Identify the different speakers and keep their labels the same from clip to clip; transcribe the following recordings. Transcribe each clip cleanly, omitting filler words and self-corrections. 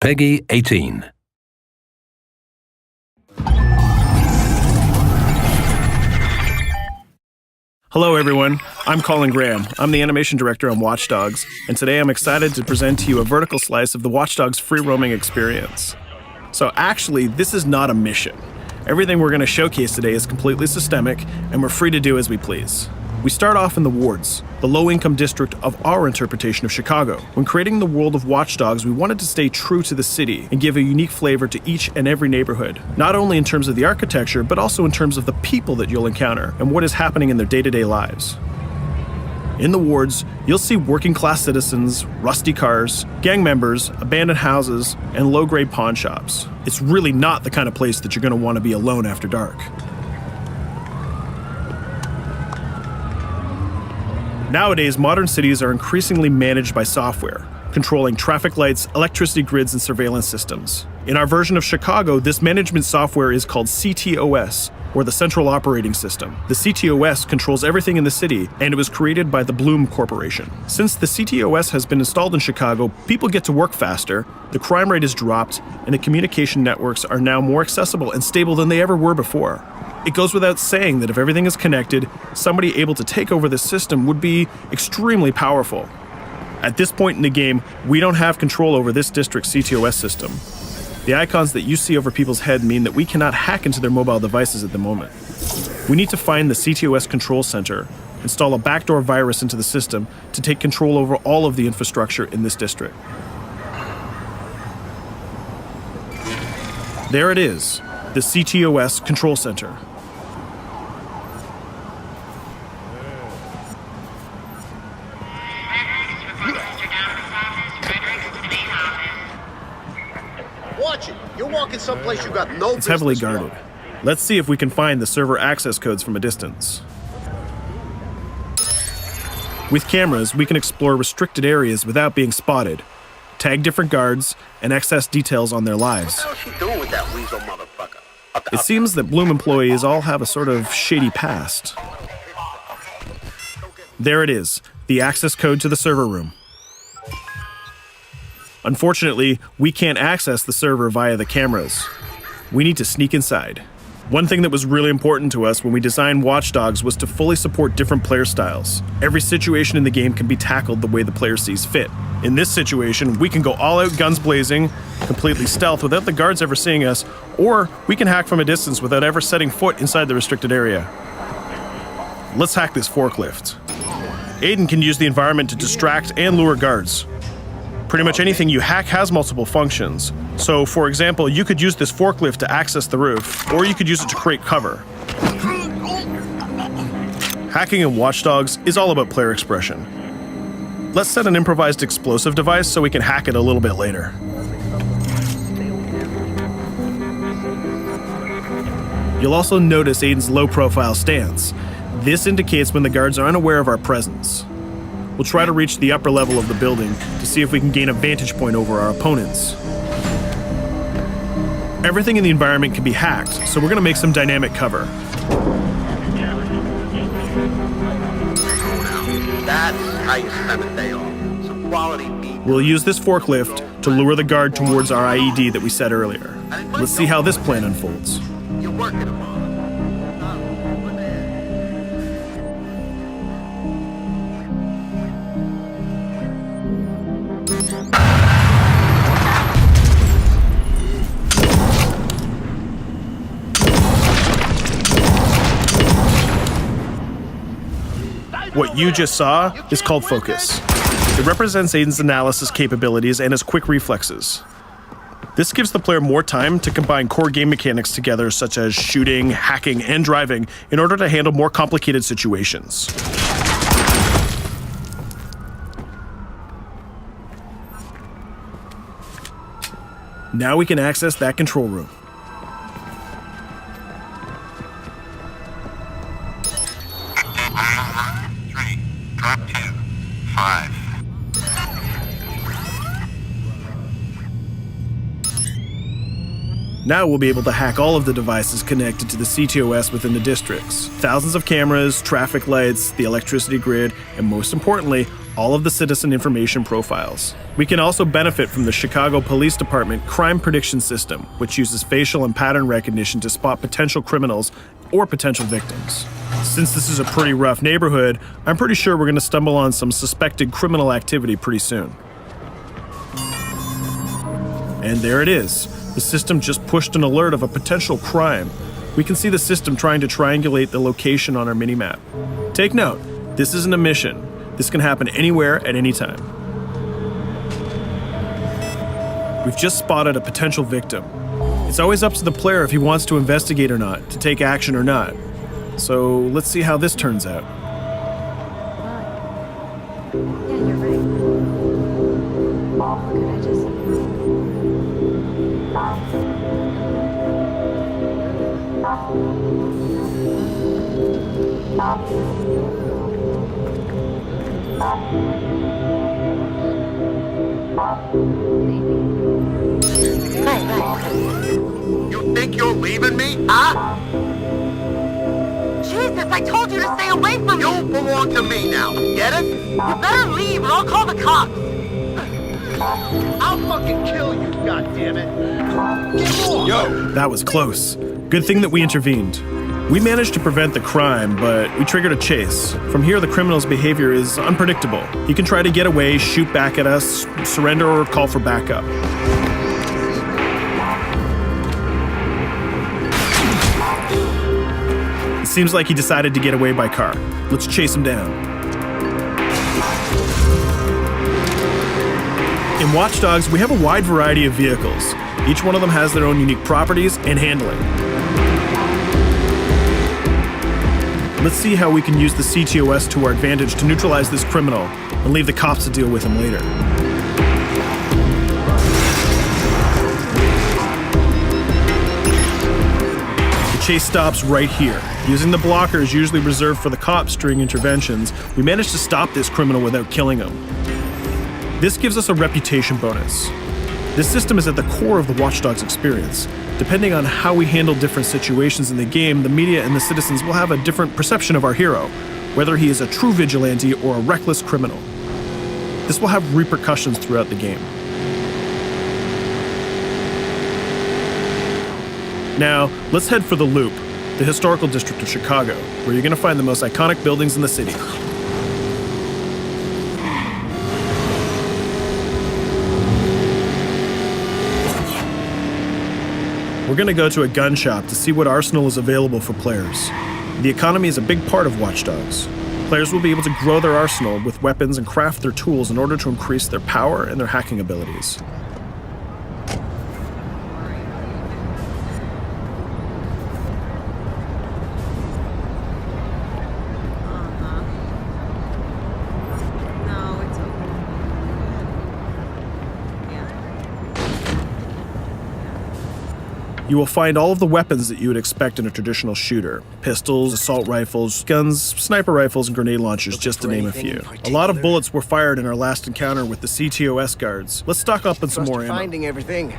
Speaker 1: Peggy 18.
Speaker 2: Hello everyone, I'm Colin Graham. I'm the animation director on Watch Dogs, and today I'm excited to present to you a vertical slice of the Watch Dogs free roaming experience. So actually, this is not a mission. Everything we're going to showcase today is completely systemic, and we're free to do as we please. We start off in the wards, the low-income district of our interpretation of Chicago. When creating the world of Watch Dogs, we wanted to stay true to the city and give a unique flavor to each and every neighborhood, not only in terms of the architecture, but also in terms of the people that you'll encounter and what is happening in their day-to-day lives. In the wards, you'll see working-class citizens, rusty cars, gang members, abandoned houses, and low-grade pawn shops. It's really not the kind of place that you're going to want to be alone after dark. Nowadays, modern cities are increasingly managed by software, controlling traffic lights, electricity grids, and surveillance systems. In our version of Chicago, this management software is called CTOS, or the Central Operating System. The CTOS controls everything in the city, and it was created by the Bloom Corporation. Since the CTOS has been installed in Chicago, people get to work faster, the crime rate is dropped, and the communication networks are now more accessible and stable than they ever were before. It goes without saying that if everything is connected, somebody able to take over the system would be extremely powerful. At this point in the game, we don't have control over this district's CTOS system. The icons that you see over people's head mean that we cannot hack into their mobile devices at the moment. We need to find the CTOS control center, install a backdoor virus into the system to take control over all of the infrastructure in this district. There it is, the CTOS control center.
Speaker 3: Watch it. You're walking someplace you got no business.
Speaker 2: It's heavily guarded. Let's see if we can find the server access codes from a distance. With cameras, we can explore restricted areas without being spotted, tag different guards, and access details on their lives.
Speaker 3: What the hell is she doing with that weasel motherfucker?
Speaker 2: It seems that Bloom employees all have a sort of shady past. There it is, the access code to the server room. Unfortunately, we can't access the server via the cameras. We need to sneak inside. One thing that was really important to us when we designed Watch Dogs was to fully support different player styles. Every situation in the game can be tackled the way the player sees fit. In this situation, we can go all out guns blazing, completely stealth without the guards ever seeing us, or we can hack from a distance without ever setting foot inside the restricted area. Let's hack this forklift. Aiden can use the environment to distract and lure guards. Pretty much anything you hack has multiple functions. So, for example, you could use this forklift to access the roof, or you could use it to create cover. Hacking in Watch Dogs is all about player expression. Let's set an improvised explosive device so we can hack it a little bit later. You'll also notice Aiden's low-profile stance. This indicates when the guards are unaware of our presence. We'll try to reach the upper level of the building to see if we can gain a vantage point over our opponents. Everything in the environment can be hacked, so we're going to make some dynamic cover.
Speaker 3: That's how you spend a day off. Some quality beat.
Speaker 2: We'll use this forklift to lure the guard towards our IED that we set earlier. Let's see how this plan unfolds.
Speaker 3: You're working them on.
Speaker 2: What you just saw is called focus. It represents Aiden's analysis capabilities and his quick reflexes. This gives the player more time to combine core game mechanics together, such as shooting, hacking, and driving, in order to handle more complicated situations. Now we can access that control room.
Speaker 4: Drop 2, 5.
Speaker 2: Now we'll be able to hack all of the devices connected to the CTOS within the districts. Thousands of cameras, traffic lights, the electricity grid, and most importantly, all of the citizen information profiles. We can also benefit from the Chicago Police Department Crime Prediction System, which uses facial and pattern recognition to spot potential criminals or potential victims. Since this is a pretty rough neighborhood, I'm pretty sure we're going to stumble on some suspected criminal activity pretty soon. And there it is. The system just pushed an alert of a potential crime. We can see the system trying to triangulate the location on our minimap. Take note, this isn't a mission. This can happen anywhere at any time. We've just spotted a potential victim. It's always up to the player if he wants to investigate or not, to take action or not. So let's see how this turns out.
Speaker 1: Yeah, you're right. Could I just...
Speaker 3: You think you're leaving me? Huh?
Speaker 5: Jesus, I told you to stay away from me!
Speaker 3: You belong to me now. Get it?
Speaker 5: You better leave or I'll call the cops!
Speaker 3: I'll fucking kill you, goddammit. Get off! Yo!
Speaker 2: That was close. Good thing that we intervened. We managed to prevent the crime, but we triggered a chase. From here, the criminal's behavior is unpredictable. He can try to get away, shoot back at us, surrender, or call for backup. It seems like he decided to get away by car. Let's chase him down. In Watch Dogs, we have a wide variety of vehicles. Each one of them has their own unique properties and handling. Let's see how we can use the CTOS to our advantage to neutralize this criminal and leave the cops to deal with him later. The chase stops right here. Using the blockers usually reserved for the cops during interventions, we managed to stop this criminal without killing him. This gives us a reputation bonus. This system is at the core of the Watch Dogs experience. Depending on how we handle different situations in the game, the media and the citizens will have a different perception of our hero, whether he is a true vigilante or a reckless criminal. This will have repercussions throughout the game. Now, let's head for the Loop, the historical district of Chicago, where you're going to find the most iconic buildings in the city. We're going to go to a gun shop to see what arsenal is available for players. The economy is a big part of Watch Dogs. Players will be able to grow their arsenal with weapons and craft their tools in order to increase their power and their hacking abilities.
Speaker 1: No, it's okay.
Speaker 2: You will find all of the weapons that you would expect in a traditional shooter. Pistols, assault rifles, guns, sniper rifles, and grenade launchers, just to name a few. A lot of bullets were fired in our last encounter with the CTOS guards. Let's stock up on some more ammo.
Speaker 6: Finding everything.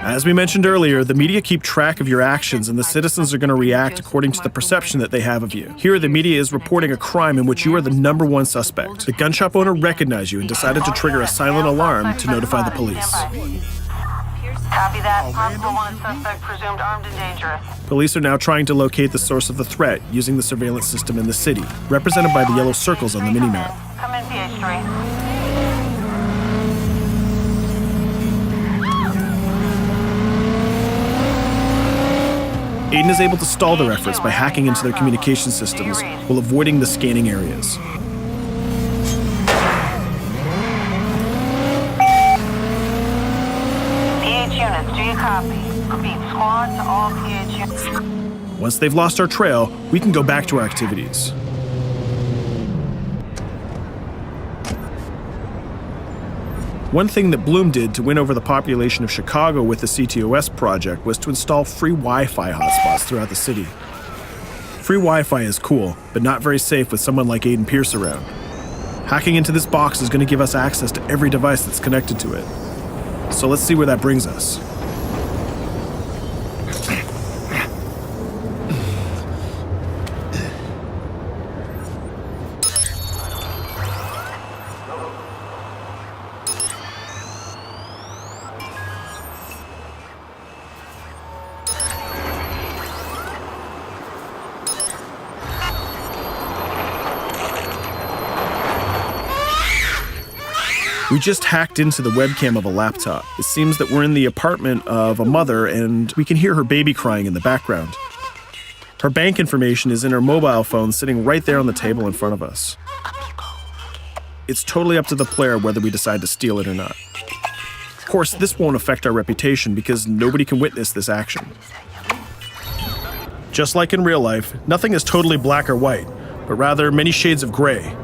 Speaker 2: As we mentioned earlier, the media keep track of your actions and the citizens are going to react according to the perception that they have of you. Here, the media is reporting a crime in which you are the #1 suspect. The gun shop owner recognized you and decided to trigger a silent alarm to notify the police.
Speaker 5: Copy that. Possible wanted suspect presumed armed and dangerous.
Speaker 2: Police are now trying to locate the source of the threat using the surveillance system in the city, represented by the yellow circles on the minimap.
Speaker 5: Come in, PH3.
Speaker 2: Aiden is able to stall their efforts by hacking into their communication systems while avoiding the scanning areas.
Speaker 5: PH units, do you copy? Repeat, squad to all PH units.
Speaker 2: Once they've lost our trail, we can go back to our activities. One thing that Bloom did to win over the population of Chicago with the CTOS project was to install free Wi-Fi hotspots throughout the city. Free Wi-Fi is cool, but not very safe with someone like Aiden Pierce around. Hacking into this box is going to give us access to every device that's connected to it. So let's see where that brings us. We just hacked into the webcam of a laptop. It seems that we're in the apartment of a mother and we can hear her baby crying in the background. Her bank information is in her mobile phone sitting right there on the table in front of us. It's totally up to the player whether we decide to steal it or not. Of course, this won't affect our reputation because nobody can witness this action. Just like in real life, nothing is totally black or white, but rather many shades of gray.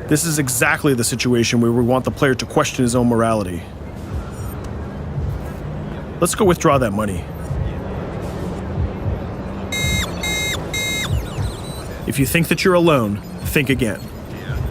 Speaker 2: This is exactly the situation where we want the player to question his own morality. Let's go withdraw that money. If you think that you're alone, think again.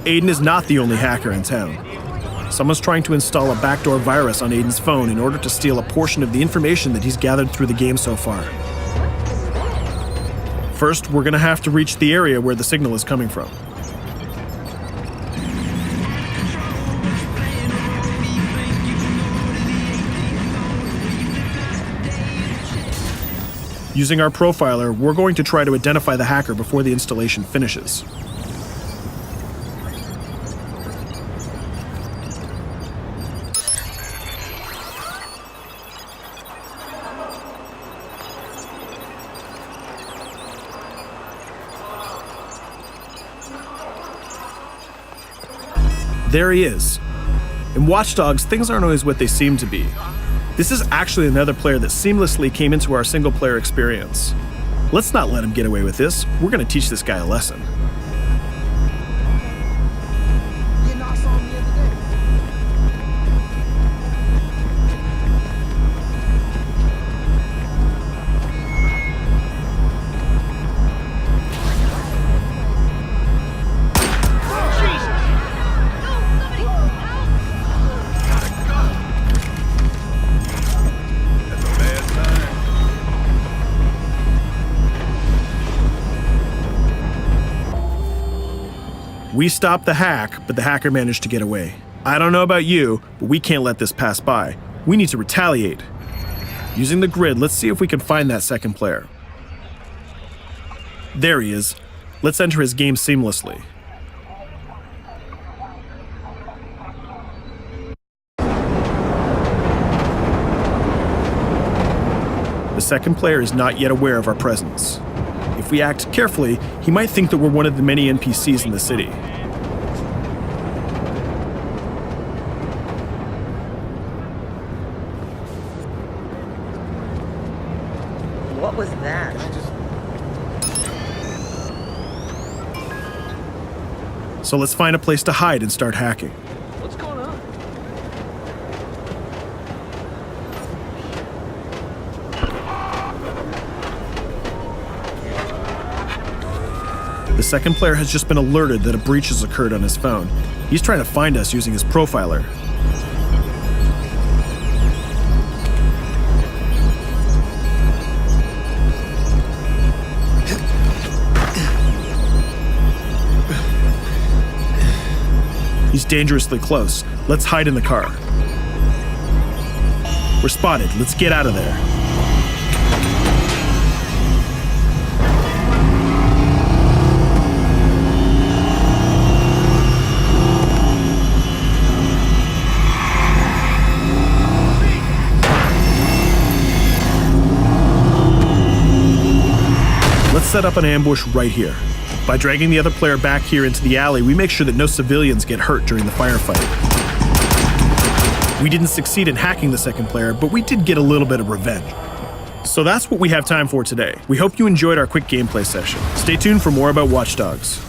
Speaker 2: Aiden is not the only hacker in town. Someone's trying to install a backdoor virus on Aiden's phone in order to steal a portion of the information that he's gathered through the game so far. First, we're gonna have to reach the area where the signal is coming from. Using our profiler, we're going to try to identify the hacker before the installation finishes. There he is. In Watch Dogs, things aren't always what they seem to be. This is actually another player that seamlessly came into our single-player experience. Let's not let him get away with this. We're going to teach this guy a lesson. We stopped the hack, but the hacker managed to get away. I don't know about you, but we can't let this pass by. We need to retaliate. Using the grid, let's see if we can find that second player. There he is. Let's enter his game seamlessly. The second player is not yet aware of our presence. If we act carefully, he might think that we're one of the many NPCs in the city.
Speaker 1: What was that?
Speaker 2: So let's find a place to hide and start hacking.
Speaker 6: What's going on?
Speaker 2: The second player has just been alerted that a breach has occurred on his phone. He's trying to find us using his profiler. He's dangerously close. Let's hide in the car. We're spotted. Let's get out of there. Let's set up an ambush right here. By dragging the other player back here into the alley, we make sure that no civilians get hurt during the firefight. We didn't succeed in hacking the second player, but we did get a little bit of revenge. So that's what we have time for today. We hope you enjoyed our quick gameplay session. Stay tuned for more about Watch Dogs.